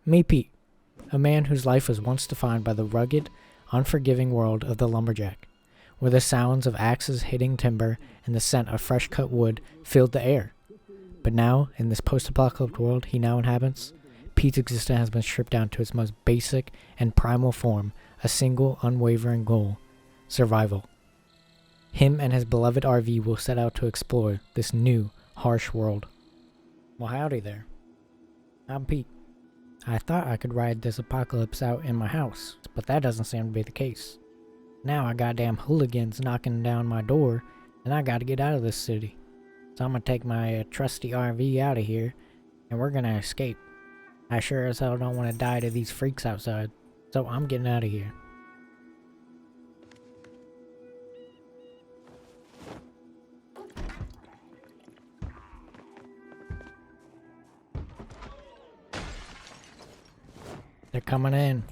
Me Pete, a man whose life was once defined by the rugged, unforgiving world of the lumberjack, where the sounds of axes hitting timber and the scent of fresh-cut wood filled the air. But now, in this post-apocalyptic world he now inhabits, Pete's existence has been stripped down to its most basic and primal form, a single unwavering goal: survival. Him and his beloved RV will set out to explore this new, harsh world. Well, howdy there. I'm Pete. I thought I could ride this apocalypse out in my house, but that doesn't seem to be the case. Now I got damn hooligans knocking down my door, and I gotta get out of this city. So I'm gonna take my trusty RV out of here, and we're gonna escape. I sure as hell don't want to die to these freaks outside, so I'm getting out of here. They're coming in.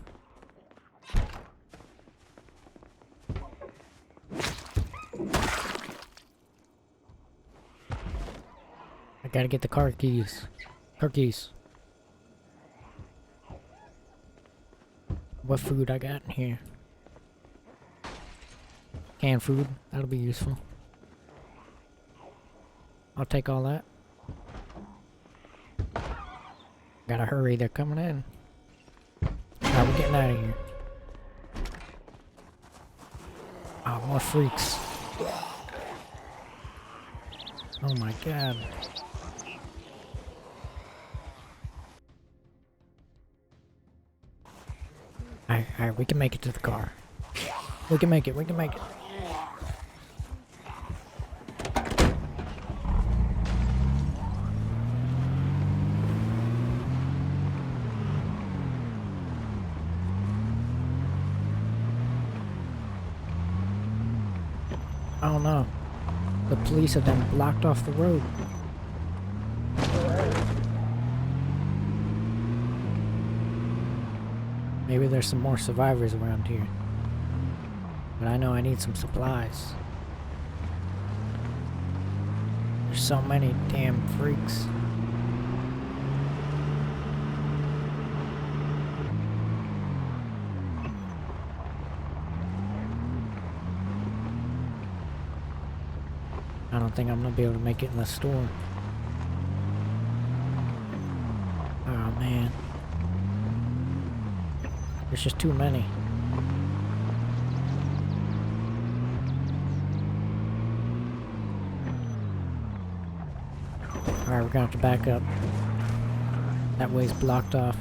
I gotta get the car keys. Car keys. What food I got in here? Canned food. That'll be useful. I'll take all that. Gotta hurry, they're coming in. Alright, we're getting out of here. Oh, more freaks. Oh my god. Alright, we can make it to the car. We can make it, we can make it. Oh no. The police have been blocked off the road. Maybe there's some more survivors around here. But I know I need some supplies. There's so many damn freaks. I don't think I'm gonna be able to make it in the store. Oh man. There's just too many. Alright, we're gonna have to back up. That way's blocked off.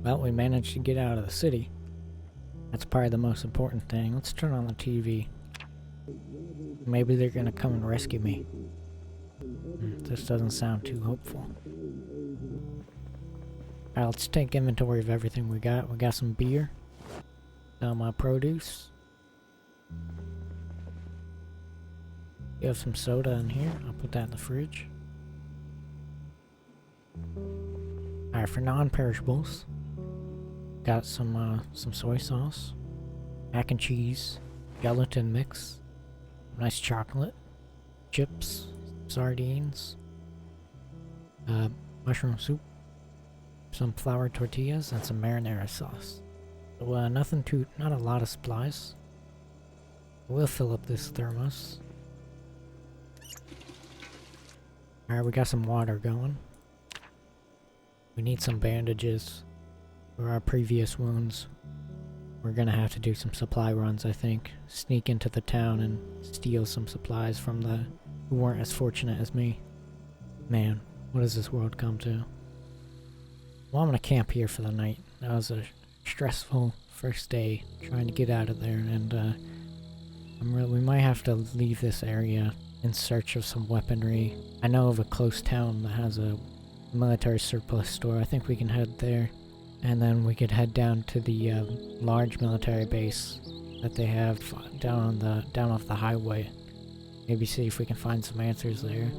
Well, we managed to get out of the city. That's probably the most important thing. Let's turn on the TV. Maybe they're gonna come and rescue me. This doesn't sound too hopeful. Alright, let's take inventory of everything we got. We got some beer. Some produce. You have some soda in here. I'll put that in the fridge. Alright, for non-perishables, got some soy sauce, mac and cheese, gelatin mix, nice chocolate, chips, sardines, mushroom soup, some flour tortillas, and some marinara sauce. So not a lot of supplies. We'll fill up this thermos. Alright, we got some water going. We need some bandages for our previous wounds. We're gonna have to do some supply runs, I think. Sneak into the town and steal some supplies from the who weren't as fortunate as me. Man, what does this world come to? Well, I'm gonna camp here for the night. That was a stressful first day trying to get out of there, and we might have to leave this area in search of some weaponry. I know of a close town that has a military surplus store. I think we can head there. And then we could head down to the large military base that they have down off the highway. Maybe see if we can find some answers there.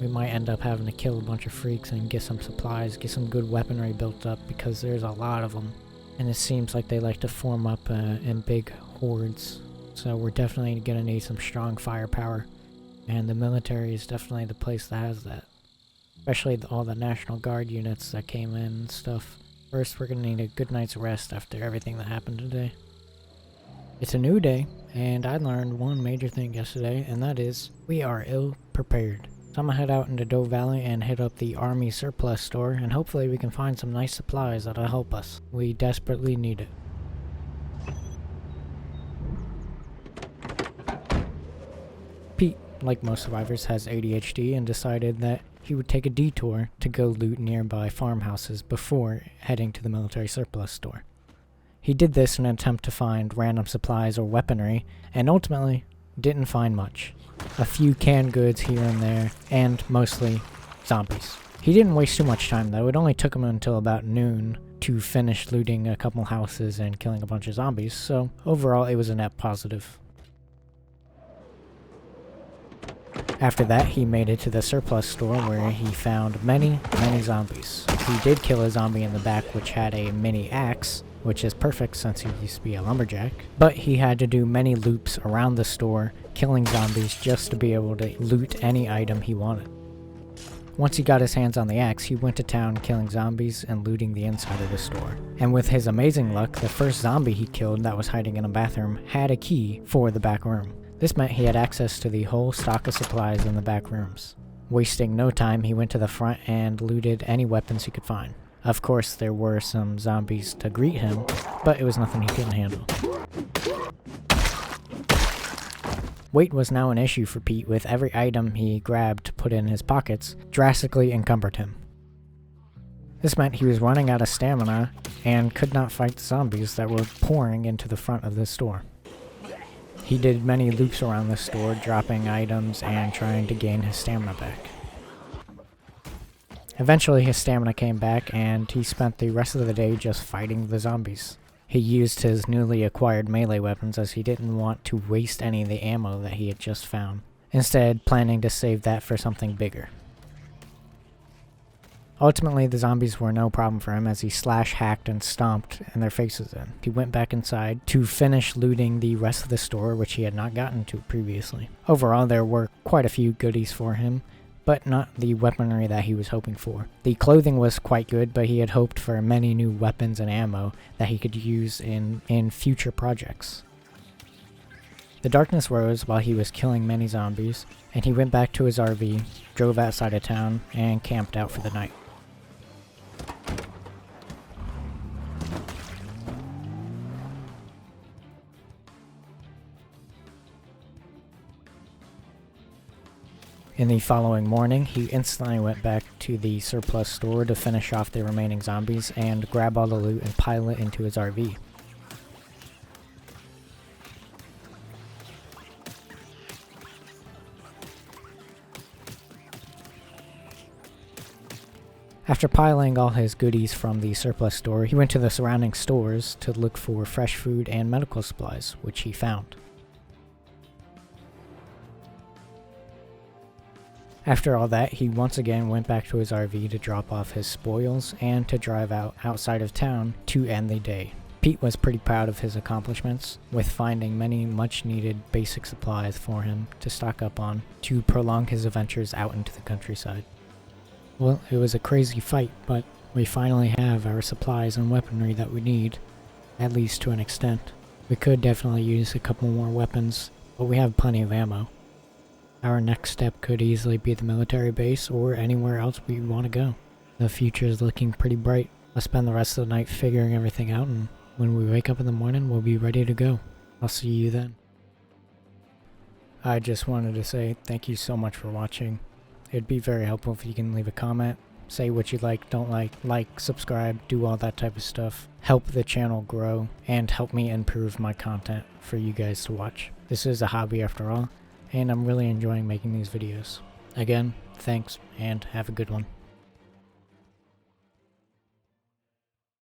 We might end up having to kill a bunch of freaks and get some supplies, get some good weaponry built up, because there's a lot of them. And it seems like they like to form up in big hordes. So we're definitely going to need some strong firepower. And the military is definitely the place that has that. Especially all the National Guard units that came in and stuff. First, we're going to need a good night's rest after everything that happened today. It's a new day, and I learned one major thing yesterday, and that is, we are ill-prepared. So I'm going to head out into Doe Valley and hit up the Army Surplus store, and hopefully we can find some nice supplies that'll help us. We desperately need it. Pete, like most survivors, has ADHD and decided that he would take a detour to go loot nearby farmhouses before heading to the military surplus store. He did this in an attempt to find random supplies or weaponry, and ultimately didn't find much. A few canned goods here and there, and mostly zombies. He didn't waste too much time though. It only took him until about noon to finish looting a couple houses and killing a bunch of zombies, so overall it was a net positive. After that, he made it to the surplus store where he found many zombies. He did kill a zombie in the back which had a mini axe, which is perfect since he used to be a lumberjack, but he had to do many loops around the store, killing zombies just to be able to loot any item he wanted. Once he got his hands on the axe, he went to town killing zombies and looting the inside of the store. And with his amazing luck, the first zombie he killed that was hiding in a bathroom had a key for the back room. This meant he had access to the whole stock of supplies in the back rooms. Wasting no time, he went to the front and looted any weapons he could find. Of course, there were some zombies to greet him, but it was nothing he couldn't handle. Weight was now an issue for Pete, with every item he grabbed to put in his pockets drastically encumbered him. This meant he was running out of stamina and could not fight the zombies that were pouring into the front of the store. He did many loops around the store, dropping items and trying to gain his stamina back. Eventually his stamina came back and he spent the rest of the day just fighting the zombies. He used his newly acquired melee weapons as he didn't want to waste any of the ammo that he had just found, instead planning to save that for something bigger. Ultimately, the zombies were no problem for him as he hacked and stomped in their faces in. He went back inside to finish looting the rest of the store, which he had not gotten to previously. Overall, there were quite a few goodies for him, but not the weaponry that he was hoping for. The clothing was quite good, but he had hoped for many new weapons and ammo that he could use in future projects. The darkness rose while he was killing many zombies, and he went back to his RV, drove outside of town, and camped out for the night. In the following morning, he instantly went back to the surplus store to finish off the remaining zombies and grab all the loot and pile it into his RV. After piling all his goodies from the surplus store, he went to the surrounding stores to look for fresh food and medical supplies, which he found. After all that, he once again went back to his RV to drop off his spoils and to drive outside of town to end the day. Pete was pretty proud of his accomplishments, with finding many much-needed basic supplies for him to stock up on to prolong his adventures out into the countryside. Well, it was a crazy fight, but we finally have our supplies and weaponry that we need, at least to an extent. We could definitely use a couple more weapons, but we have plenty of ammo. Our next step could easily be the military base or anywhere else we want to go. The future is looking pretty bright. Let's spend the rest of the night figuring everything out, and when we wake up in the morning, we'll be ready to go. I'll see you then. I just wanted to say thank you so much for watching. It'd be very helpful if you can leave a comment, say what you don't like, subscribe, do all that type of stuff. Help the channel grow and help me improve my content for you guys to watch. This is a hobby after all, and I'm really enjoying making these videos. Again, thanks and have a good one.